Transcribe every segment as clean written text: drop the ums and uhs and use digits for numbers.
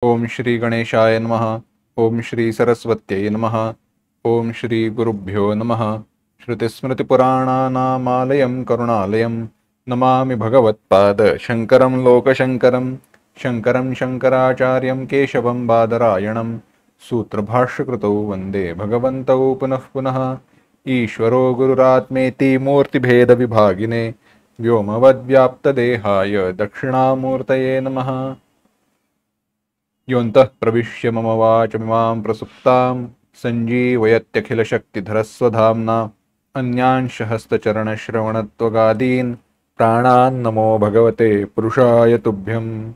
ओम श्री गणेशाय नमः। ओम श्री सरस्वत्यै नमः। ओम श्री गुरुभ्यो नमः। श्रुतिस्मृतिपुराणानामालयं करुणालयं नमामि भगवत्पाद शङ्करं लोकशङ्करं। शङ्करं शङ्कराचार्यं केशवं बादरायणं सूत्रभाष्यकृतौ वन्दे भगवन्तौ पुनः पुनः। ईश्वरो गुरुरात्मेति मूर्तिभेदविभागिने व्योमवद्व्याप्तदेहाय दक्षिणामूर्तये नमः। योऽन्तः प्रविश्य मम वाचमिमां प्रसुप्तां सञ्जीवयत्यखिलशक्तिधरस्वधाम्ना अन्यांश हस्तचरणश्रवणत्वगादीन् प्राणान् नमो भगवते पुरुषाय तुभ्यम्।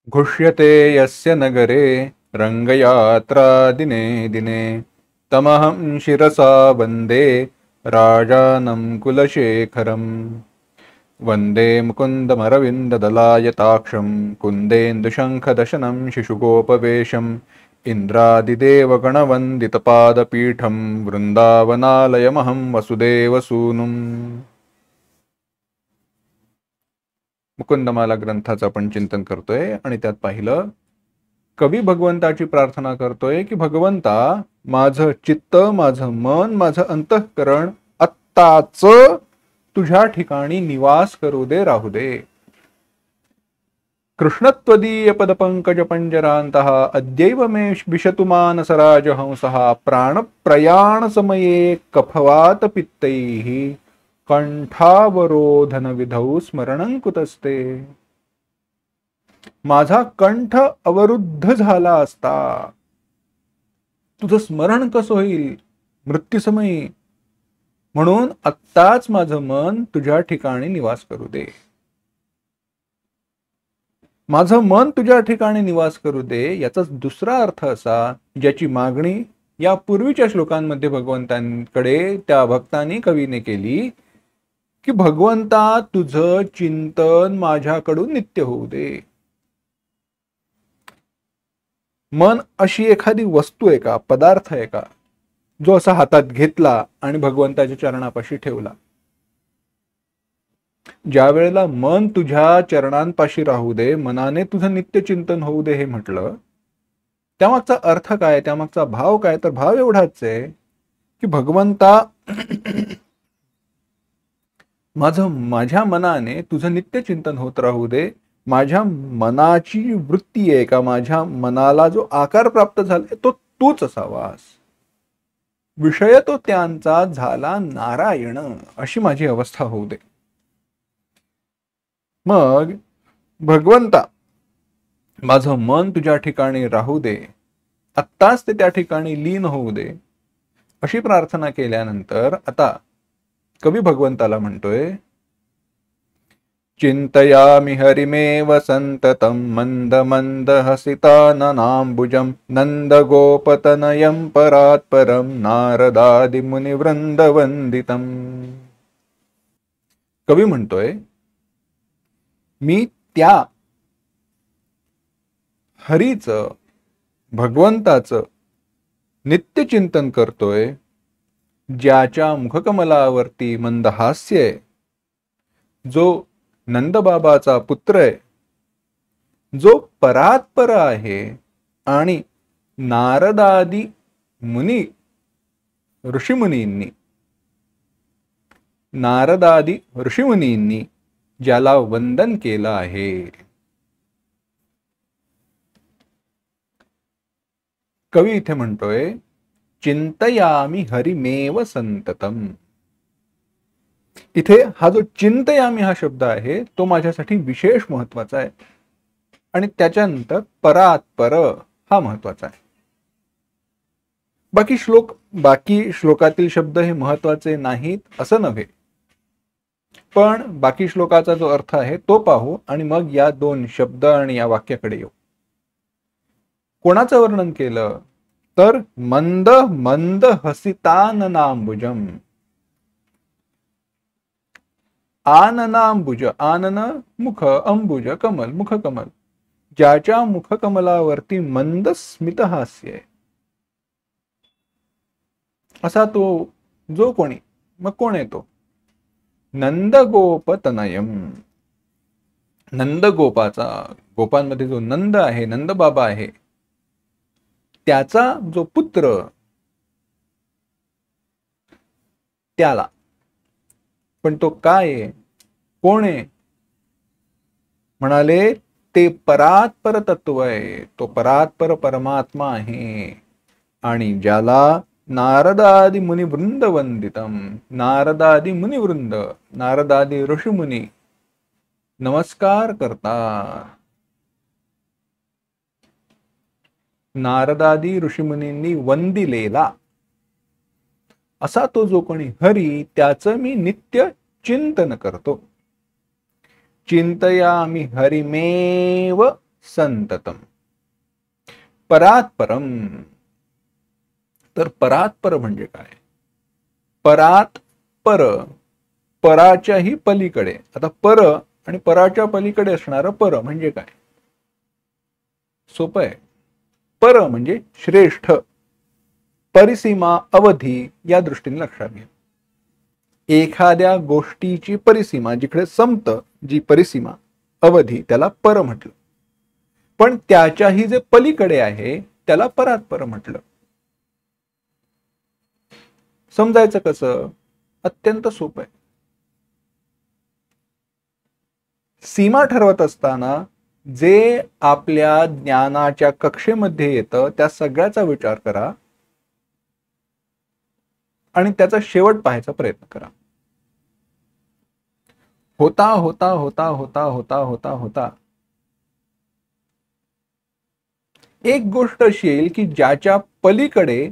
घुष्यते यस्य नगरे रङ्गयात्रा दिने दिने तमहं शिरसा वन्दे राजानं कुलशेखरम्। वन्दे मुकुन्दमरविन्ददलायताक्षं कुन्देन्दुशङ्खदशनं शिशुगोपवेशम् इन्द्रादिदेवगणवन्दितपादपीठं वृन्दावनालयमहं वसुदेवसूनुम्। मुकुंदमाला ग्रंथाचं आपण चिंतन करतोय आणि त्यात पाहिलं कवी भगवंताची प्रार्थना करतोय की भगवंता माझं चित्त, माझं मन, माझं अंतःकरण आत्ताच तुझ्या ठिकाणी निवास करू दे, राहू दे। कृष्णत्वदीय पदपंकज पंजरांतः अद्यैव मे विशतु मानसराज हंसः प्राणप्रयाण समये कफवात पित्तैः कंठावरोधन विधौ स्मरणं कुतस्ते। माझा कंठ अवरुद्ध झाला असता तुझं स्मरण कसं होईल मृत्यूसमयी, म्हणून आत्ताच माझं मन तुझ्या ठिकाणी निवास करू दे। माझं मन तुझ्या ठिकाणी निवास करू दे याचा दुसरा अर्थ असा, ज्याची मागणी या पूर्वीच्या श्लोकांमध्ये भगवंतांकडे त्या भक्तांनी कवीने केली की भगवंता तुझं चिंतन माझ्याकडून नित्य होऊ दे। मन अशी एखादी वस्तू आहे का, पदार्थ आहे का, जो असा हातात घेतला आणि भगवंताच्या चरणापाशी ठेवला। ज्या वेळेला मन तुझ्या चरणांपाशी राहू दे, मनाने तुझं नित्य चिंतन होऊ दे हे म्हटलं, त्यामागचा अर्थ काय, त्यामागचा भाव काय, तर भाव एवढाच आहे की भगवंता माझ्या मनाने तुझं नित्य चिंतन होत राहू दे। माझ्या मनाची वृत्ती आहे का, माझ्या मनाला जो आकार प्राप्त झाला तो तूच असावास, विषय तो त्यांचा झाला नारायण, अशी माझी अवस्था होऊ दे। मग भगवंता माझं मन तुझ्या ठिकाणी राहू दे, आत्ताच ते त्या ठिकाणी लीन होऊ दे, अशी प्रार्थना केल्यानंतर आता कवी भगवंताला म्हणतोय, चिंतयामि हरिमेव संततं मंद मंद हसिताननाम्बुजं नंदगोपतनयं परात्परं नारदादि मुनिवृंदवंदितं। कवी म्हणतोय मी त्या हरीचं, भगवंताचं नित्य चिंतन करतोय, ज्याच्या मुखकमलावरती मंदहास्य आहे, जो नंदबाबाचा पुत्र आहे, जो परात्पर आहे आणि नारदादी मुनी ऋषीमुनींनी ज्याला वंदन केलं आहे। कवी इथे म्हणतोय चिंतयामि हरिमेव संततम। इथे हा जो चिंतयामि हा शब्द आहे तो माझ्यासाठी विशेष महत्वाचा आहे आणि त्याच्यानंतर परात्पर हा महत्वाचा आहे। बाकी श्लोकातील शब्द हे महत्वाचे नाहीत असं नव्हे, पण बाकी श्लोकाचा जो अर्थ आहे तो पाहू आणि मग या दोन शब्द आणि या वाक्याकडे येऊ। कोणाचं वर्णन केलं तर मंद मंद हसिताननाम्बुजम। आननाम्बुज, आनन मुख, अंबुज कमल, मुखकमल, ज्याच्या मुखकमलावरती मंद स्मित हास्य आहे, असा तो जो कोणी, मग कोण आहे तो, नंदगोपतनयम, नंदगोपाचा, गोपांमध्ये जो नंद आहे, नंद बाबा आहे, त्याचा जो पुत्र त्याला. पण तो काय आहे, कोण आहे? म्हणाले ते परात्पर तत्व आहे, तो परात्पर परमात्मा आहे. आणि ज्याला नारदादी मुनिवृंद वंदितम, नारदादी मुनिवृंद, नारदादी ऋषीमुनी नमस्कार करतात. नारदादी ऋषीमुनींनी वंदिलेला असा तो जो कोणी हरी, त्याचं मी नित्य चिंतन करतो. चिंतयामि हरिमेव संततम. परात्परम. तर परात्पर म्हणजे काय? परात पर, पराच्याही पलीकडे. आता पर आणि पराच्या पलीकडे असणारं पर म्हणजे काय? सोपं आहे. पर म्हणजे श्रेष्ठ, परिसीमा, अवधी या दृष्टीने लक्षात घ्या. एखाद्या गोष्टीची परिसीमा जिकडे संपत, जी परिसीमा, अवधी, त्याला पर म्हटलं. पण त्याच्याही जे पलीकडे आहे त्याला परात्पर म्हटलं. समजायचं कसं? अत्यंत सोपं आहे. सीमा ठरवत असताना जे आपल्या ज्ञानाच्या कक्षेमध्ये येतं त्या सगळ्याचा विचार करा आणि त्याचा शेवट पाहायचा प्रयत्न करा. होता होता होता होता होता होता होता एक गोष्ट अशी येईल की ज्याच्या पलीकडे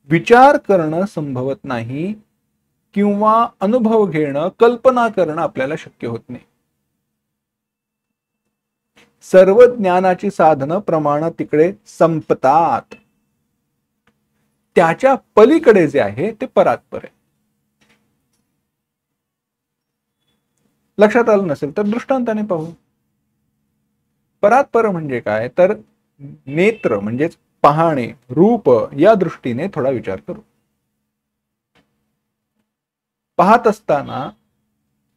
विचार करणं संभवत नाही किंवा अनुभव घेणं, कल्पना करणं आपल्याला शक्य होत नाही. सर्व ज्ञानाची साधनं प्रमाण तिकडे संपतात. त्याच्या पलीकडे जे आहे ते परात्पर आहे. लक्षात आलं नसेल तर दृष्टांताने पाहू. परात्पर म्हणजे काय? तर नेत्र म्हणजेच पाहणे, रूप या दृष्टीने थोडा विचार करू. पाहत असताना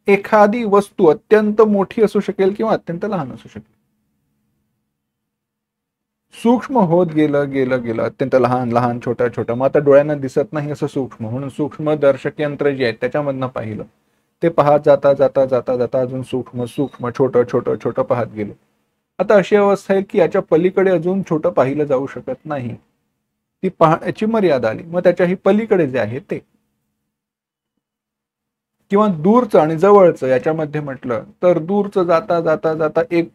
एखादी वस्तू अत्यंत मोठी असू शकेल किंवा अत्यंत लहान असू शकेल. सूक्ष्म होत गेलं गेलं गेलं, अत्यंत लहान लहान, छोटा छोटा. मग आता डोळ्यांना दिसत नाही असं सूक्ष्म, म्हणून सूक्ष्म दर्शक यंत्र जे आहेत त्याच्यामधनं पाहिलं. ते पाहत जाता जाता जाता जाता अजून सूक्ष्म सूक्ष्म, छोटं छोटं छोटं पाहत गेलो. आता अशी अवस्था आहे की याच्या पलीकडे अजून छोटं पाहिलं जाऊ शकत नाही. ती पाहण्याची मर्यादा आली. मग त्याच्याही पलीकडे जे आहे ते, किंवा दूरचं आणि जवळचं याच्यामध्ये म्हटलं तर दूरचं जाता जाता जाता एक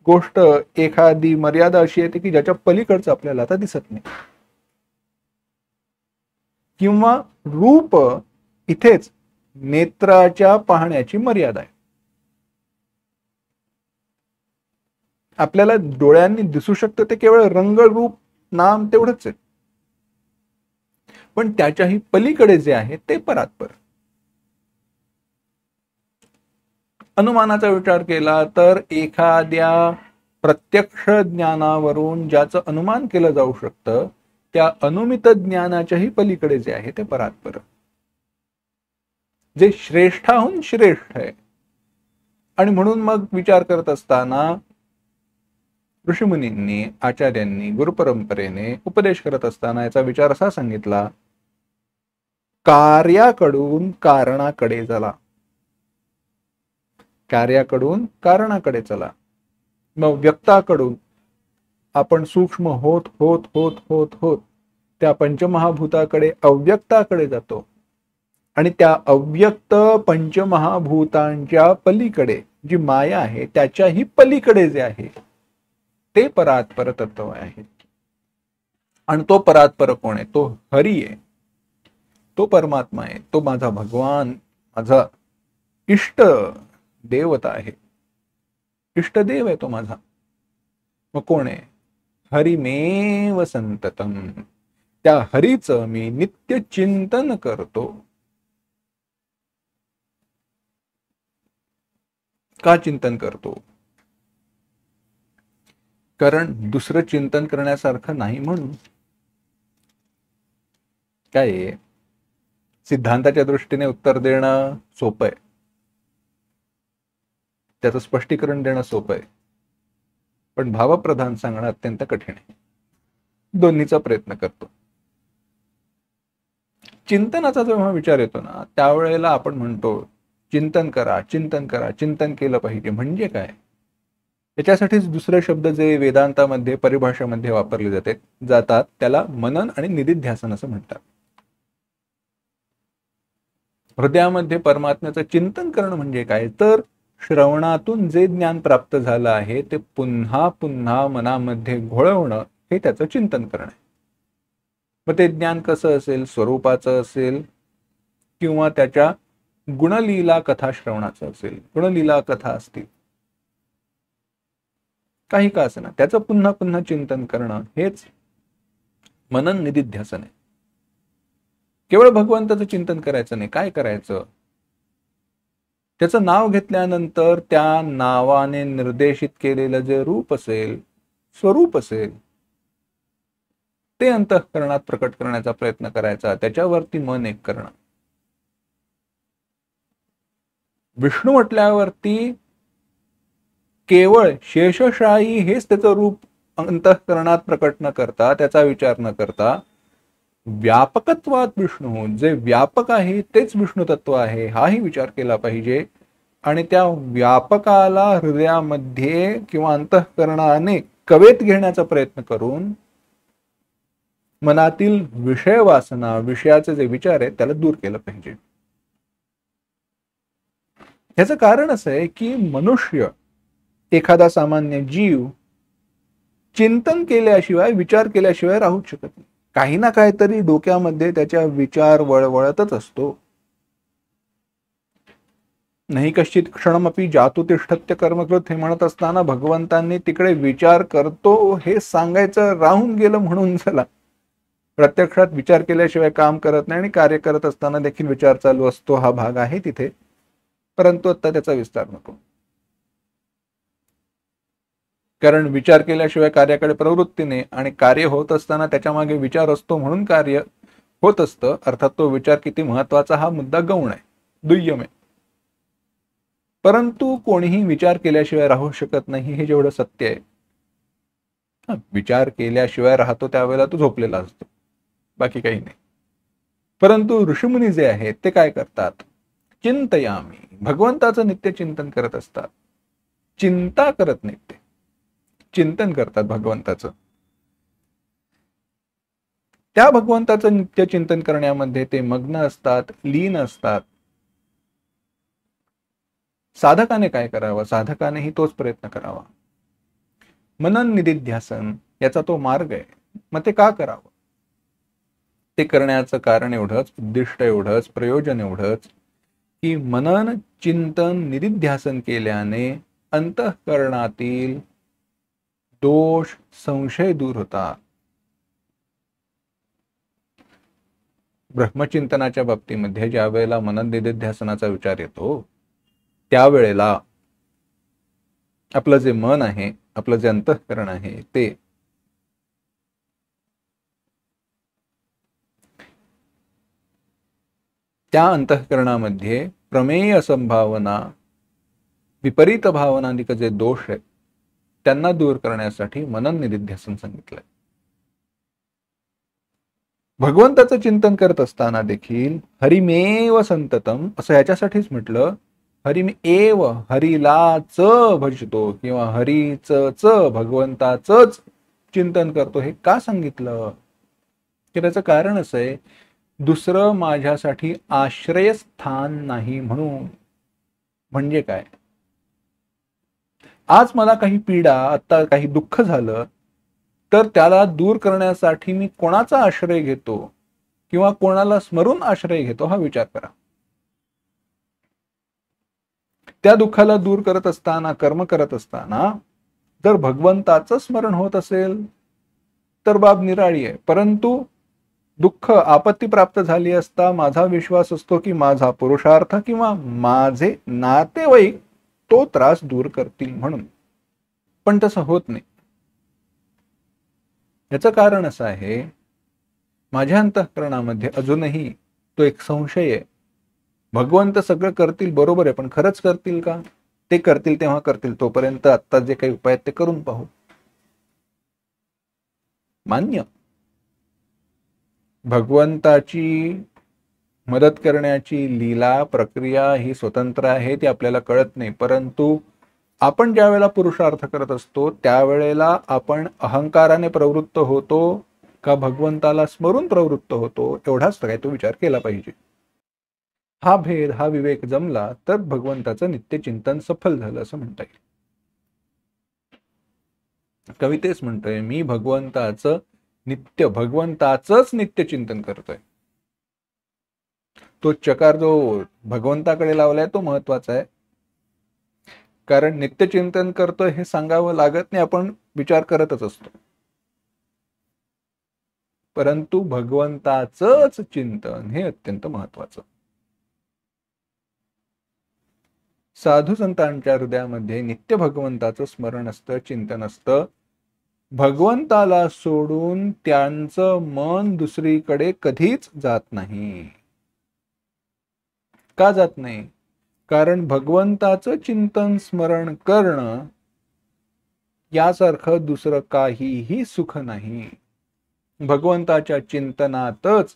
गोष्ट, एखादी मर्यादा अशी येते की ज्याच्या पलीकडचं आपल्याला आता दिसत नाही. किंवा रूप, इथेच नेत्राच्या पाहण्याची मर्यादा आहे. आपल्याला डोळ्यांनी दिसू शकतं ते केवळ रंग, रूप, नाम तेवढंच आहे. पण त्याच्याही पलीकडे जे आहे ते परात्पर. अनुमानाचा विचार केला तर एखाद्या प्रत्यक्ष ज्ञानावरून ज्याचं अनुमान केलं जाऊ शकतं त्या अनुमित ज्ञानाच्याही पलीकडे जे आहे ते परात्पर, जे श्रेष्ठाहून श्रेष्ठ आहे. आणि म्हणून मग विचार करत असताना ऋषीमुनींनी, आचार्यांनी, गुरुपरंपरेने उपदेश करत असताना याचा विचार असा सांगितला, कार्याकडून कारणाकडे चला. कार्याकडून कारणाकडे चला. मग व्यक्ताकडून आपण सूक्ष्म होत होत होत होत होत त्या पंचमहाभूताकडे, अव्यक्ताकडे जातो. आणि त्या अव्यक्त पंचमहाभूतांच्या पलीकडे जी माया आहे त्याच्याही पलीकडे जे आहे ते परात्पर तत्व आहे. आणि तो परात्पर कोण आहे? तो हरी आहे, तो परमात्मा आहे, तो माझा भगवान, माझा इष्ट देवता आहे, इष्टदेव आहे तो माझा. मग कोण आहे? हरिमेव संततम. त्या हरीचं मी नित्य चिंतन करतो. का चिंतन करतो? कारण दुसरं चिंतन करण्यासारखं नाही म्हणून. काय आहे? सिद्धांताच्या दृष्टीने उत्तर देणं सोपं आहे. त्याचं स्पष्टीकरण देणं सोपं आहे, पण भावप्रधान सांगणं अत्यंत कठीण आहे. दोन्हीचा प्रयत्न करतो. चिंतनाचा जेव्हा विचार येतो ना, त्यावेळेला आपण म्हणतो चिंतन करा, चिंतन करा, चिंतन केलं पाहिजे. म्हणजे काय? त्याच्यासाठीच दुसरे शब्द जे वेदांतामध्ये परिभाषेमध्ये वापरले जातात त्याला मनन आणि निदिध्यासन असं म्हणतात. हृदयामध्ये परमात्म्याचं चिंतन करणं म्हणजे काय? तर श्रवणातून जे ज्ञान प्राप्त झालं आहे ते पुन्हा पुन्हा मनामध्ये घोळवणं हे त्याचं चिंतन करणं आहे. मग ते ज्ञान कसं असेल? स्वरूपाचं असेल किंवा त्याच्या गुणलीला कथा श्रवणाचं असेल. गुणलीला कथा असतील, काही का असेना, त्याचं पुन्हा पुन्हा चिंतन करणं हेच मनन निदिध्यासन आहे. केवळ भगवंताचं चिंतन करायचं नाही. काय करायचं? त्याचं नाव घेतल्यानंतर त्या नावाने निर्देशित केलेलं जे रूप असेल, स्वरूप असेल, ते अंतःकरणात प्रकट करण्याचा प्रयत्न करायचा. त्याच्यावरती मन एक करणं. विष्णू म्हटल्यावरती केवळ शेषशाही हेच त्याचं रूप अंतःकरणात प्रकट न करता, त्याचा विचार न करता, व्यापकत्वात विष्णू, जे व्यापक आहे तेच विष्णू तत्व आहे हाही विचार केला पाहिजे. आणि त्या व्यापकाला हृदयामध्ये किंवा अंतःकरणाने कवेत घेण्याचा प्रयत्न करून मनातील विषय वासना, विषयाचे जे विचार आहेत त्याला दूर केलं पाहिजे. ह्याचं कारण असं आहे की मनुष्य, एखादा सामान्य जीव चिंतन केल्याशिवाय, विचार केल्याशिवाय राहूच शकत नाही. काही ना काहीतरी डोक्यामध्ये त्याच्या विचार वळवळतच असतो. नाही कश्चित क्षणमपि जातु तिष्ठत्य कर्मकृत हे म्हणत असताना भगवंतांनी तिकडे विचार करतो हे सांगायचं राहून गेलं म्हणून चला. प्रत्यक्षात विचार केल्याशिवाय काम करत नाही आणि कार्य करत असताना देखील विचार चालू असतो, हा भाग आहे तिथे, परंतु आता त्याचा विस्तार नको. कारण विचार केल्याशिवाय कार्याकडे प्रवृत्ती नाही आणि कार्य होत असताना त्याच्या मागे विचार असतो म्हणून कार्य होत असतं. अर्थात तो विचार किती महत्वाचा हा मुद्दा गौण आहे, दुय्यम आहे. परंतु कोणीही विचार केल्याशिवाय राहू शकत नाही हे जेवढं सत्य आहे. विचार केल्याशिवाय राहतो त्यावेळेला तो झोपलेला असतो, बाकी काही नाही. परंतु ऋषीमुनी जे आहेत ते काय करतात? चिंतयामी, भगवंताचं नित्य चिंतन करत असतात. चिंता करत नाहीत, ते चिंतन करतात भगवंताचं. त्या भगवंताचं नित्य चिंतन करण्यामध्ये ते मग्न असतात, लीन असतात. साधकाने काय करावं? साधकानेही तोच प्रयत्न करावा. मनन निदिध्यासन याचा तो मार्ग आहे. मग ते का करावं? ते करण्याचं कारण एवढंच, उद्दिष्ट एवढंच, प्रयोजन एवढंच की मनन, चिंतन, निदिध्यासन केल्याने अंतःकरणातील दोष, संशय दूर होतात. ब्रह्मचिंतनाच्या बाबतीमध्ये ज्या वेळेला मनन निदिध्यासनाचा विचार येतो त्यावेळेला आपलं जे मन आहे, आपलं जे अंतःकरण आहे ते त्या अंतःकरणामध्ये प्रमेय संभावना, विपरीत भावनांचे जे दोष आहेत त्यांना दूर करण्यासाठी मनन निदिध्यासन सांगितलंय. भगवंताचं चिंतन करत असताना देखील हरिमेव संततम असं ह्याच्यासाठीच म्हटलं. हरिमेव, हरिलाच भजतो किंवा हरीच भगवंताचंच चिंतन करतो. हे का सांगितलं? की त्याचं कारण असं आहे, दुसरं माझ्यासाठी आश्रयस्थान नाही म्हणून. म्हणजे काय? आज मला काही पीडा, आता काही दुःख झालं तर त्याला दूर करण्यासाठी मी कोणाचा आश्रय घेतो किंवा कोणाला स्मरून आश्रय घेतो हा विचार करा. त्या दुःखाला दूर करत असताना, कर्म करत असताना जर भगवंताचं स्मरण होत असेल तर बाब निराळी आहे. परंतु दुःख, आपत्ती प्राप्त झाली असता माझा विश्वास असतो की माझा पुरुषार्थ किंवा माझे नातेवाईक तो त्रास दूर करतील म्हणून. पण तसं होत नाही. याचं कारण असं आहे, माझ्या अंतःकरणामध्ये अजूनही तो एक संशय आहे. भगवंत सगळं करतील बरोबर आहे, पण खरंच करतील का? ते करतील तेव्हा करतील, तोपर्यंत आता जे काही उपाय आहेत ते करून पाहू. मान्य. भगवंताची मदत करण्याची लीला प्रक्रिया ही स्वतंत्र आहे, ती आपल्याला कळत नाही. परंतु आपण ज्या वेळेला पुरुषार्थ करत असतो त्यावेळेला आपण अहंकाराने प्रवृत्त होतो का भगवंताला स्मरून प्रवृत्त होतो, एवढाच काय तो विचार केला पाहिजे. हा भेद, हा विवेक जमला तर भगवंताचं नित्यचिंतन सफल झालं असं म्हणता येईल. कवी तेच म्हणतोय, मी भगवंताचं नित्यचिंतन करतोय. तो चकार जो भगवंताकडे लावलाय तो महत्वाचा आहे, कारण नित्यचिंतन करतोय हे सांगावं लागत नाही, आपण विचार करतच असतो. परंतु भगवंताचंच चिंतन हे अत्यंत महत्वाचं. साधू संतांच्या हृदयामध्ये नित्य भगवंताचं स्मरण असतं, चिंतन असतं. भगवंताला सोडून त्यांचं मन दुसरीकडे कधीच जात नाही. का जात नाही? कारण भगवंताचं चिंतन स्मरण करणं यासारखं दुसरं काहीही सुख नाही. भगवंताच्या चिंतनातच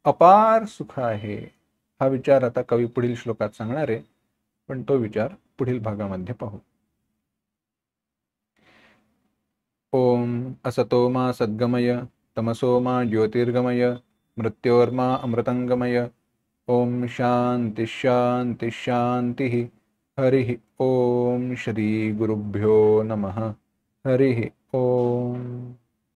अपार सुख आहे. हा विचार आता कवी पुढील श्लोकात सांगणार आहे, पण तो विचार पुढील भागामध्ये पाहू. ओम असतो मा सद्गमय तमसो मा ज्योतिर्गमय मृत्योर्मा अमृतंगमय. ओम शांति शांति शांति. हरि ओम. श्री गुरुभ्यो नमः. हरि ओम.